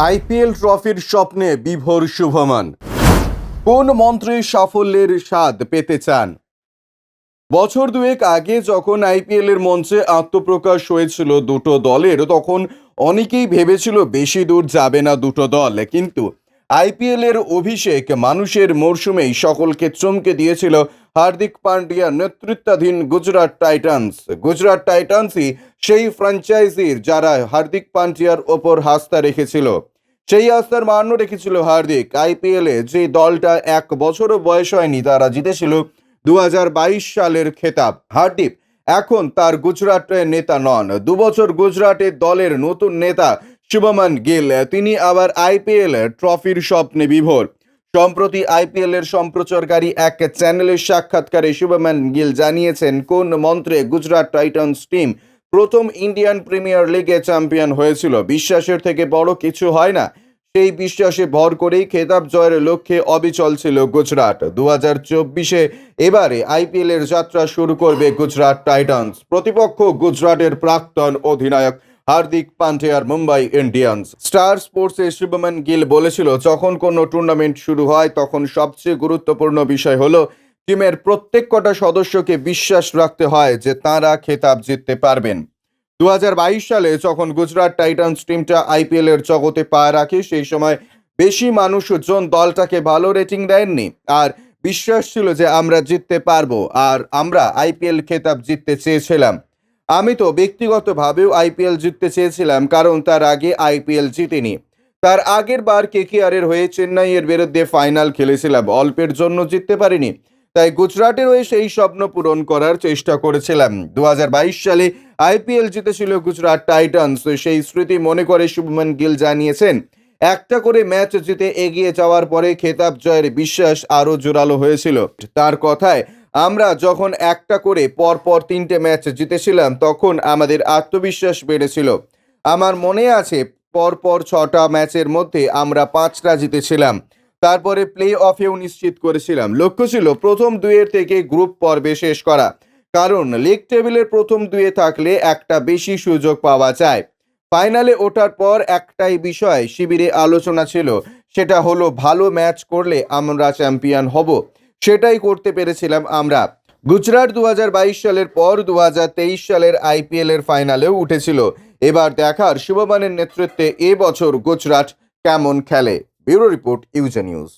IPL ট্রফির স্বপ্নে বিভোর শুভমান। কোন মন্ত্রে সাফল্যের স্বাদ পেতে চান? বছর দুয়েক আগে যখন আইপিএল এর মঞ্চে আত্মপ্রকাশ হয়েছিল দুটো দলের, তখন অনেকেই ভেবেছিল বেশি দূর যাবে না দুটো দল, কিন্তু আইপিএল এর অভিষেক মানুষের মরশুমেই সকলকে চমকে দিয়েছিল হার্দিক পান্ডিয়ার নেতৃত্বাধীন গুজরাট টাইটান্সই সেই ফ্র্যাঞ্চাইজির যারা হার্দিক পান্ডিয়ার ওপর আস্থা রেখেছিল। সেই আস্থার মান্য রেখেছিল হার্দিক। আইপিএলে যে দলটা এক বছরও বয়স হয়নি তারা জিতেছিল 2022 সালের খেতাব। হার্দিক এখন তার গুজরাটের নেতা নন, 2 বছর গুজরাটের দলের নতুন নেতা শুভমান গিল, তিনি আবার আইপিএল ট্রফির স্বপ্নে বিভোর। সম্প্রতি আইপিএল এর সম্প্রচারকারী এক চ্যানেলের সাক্ষাৎকারে শুভমান গিল জানিয়েছেন কোন মন্ত্রে গুজরাট টাইটান্স টিম প্রথম ইন্ডিয়ান প্রিমিয়ার লিগে চ্যাম্পিয়ন হয়েছিল। বিশ্বাসের থেকে বড় কিছু হয় না, সেই বিশ্বাসে ভর করেই খেতাব জয়ের লক্ষ্যে অবিচল ছিল গুজরাট। 2024-এ এবারে আইপিএল এর যাত্রা শুরু করবে গুজরাট টাইটান্স। প্রতিপক্ষ গুজরাটের প্রাক্তন অধিনায়ক হার্দিক পান্ডিয়ার মুম্বাই ইন্ডিয়ান্স। স্টার স্পোর্টসে শুভমান গিল বলেছিল, যখন কোনো টুর্নামেন্ট শুরু হয় তখন সবচেয়ে গুরুত্বপূর্ণ বিষয় হলো টিমের প্রত্যেক কটা সদস্যকে বিশ্বাস রাখতে হয় যে তাঁরা খেতাব জিততে পারবেন। 2022 সালে যখন গুজরাট টাইটান্স টিমটা আইপিএল এর জগতে পা রাখে, সেই সময় বেশি মানুষজন দলটাকে ভালো রেটিং দেননি, আর বিশ্বাস ছিল যে আমরা জিততে পারবো, আর আমরা আইপিএল খেতাব জিততে চেয়েছিলাম। আমি তো ব্যক্তিগতভাবেও আইপিএল জিততে চেয়েছিলাম, কারণ তার আগে আইপিএল জিতিনি। তার আগের বার কেকেআরের হয়ে চেন্নাইয়ের বিরুদ্ধে ফাইনাল খেলেছিলাম, অল্পের জন্য জিততে পারিনি, তাই গুজরাটের হয়ে সেই স্বপ্ন পূরণ করার চেষ্টা করেছিলাম। 2022 সালে আইপিএল জিতেছিল গুজরাট টাইটান্স, সেই স্মৃতি মনে করে শুভমান গিল জানিয়েছেন, একটা করে ম্যাচ জিতে এগিয়ে যাওয়ার পরে খেতাব জয়ের বিশ্বাস আরো জোরালো হয়েছিল। তার কথায়, আমরা যখন একটা করে পরপর 3টে ম্যাচ জিতেছিলাম তখন আমাদের আত্মবিশ্বাস বেড়েছিল। আমার মনে আছে পরপর 6টা ম্যাচের মধ্যে আমরা 5টা জিতেছিলাম, তারপরে প্লে অফেও নিশ্চিত করেছিলাম। লক্ষ্য ছিল প্রথম দুইয়ের থেকে গ্রুপ পর্বে শেষ করা, কারণ লিগ টেবিলের প্রথম দুইয়ে থাকলে একটা বেশি সুযোগ পাওয়া যায়। ফাইনালে ওঠার পর একটাই বিষয় শিবিরে আলোচনা ছিল, সেটা হলো ভালো ম্যাচ করলে আমরা চ্যাম্পিয়ন হব। সেটাই করতে পেরেছিলাম আমরা। গুজরাট 2022 সালের পর 2023 সালের আইপিএল এর ফাইনালেও উঠেছিল। এবার দেখার শুভমানের নেতৃত্বে এবছর গুজরাট কেমন খেলে। ব্যুরো রিপোর্ট, ইউজে নিউজ।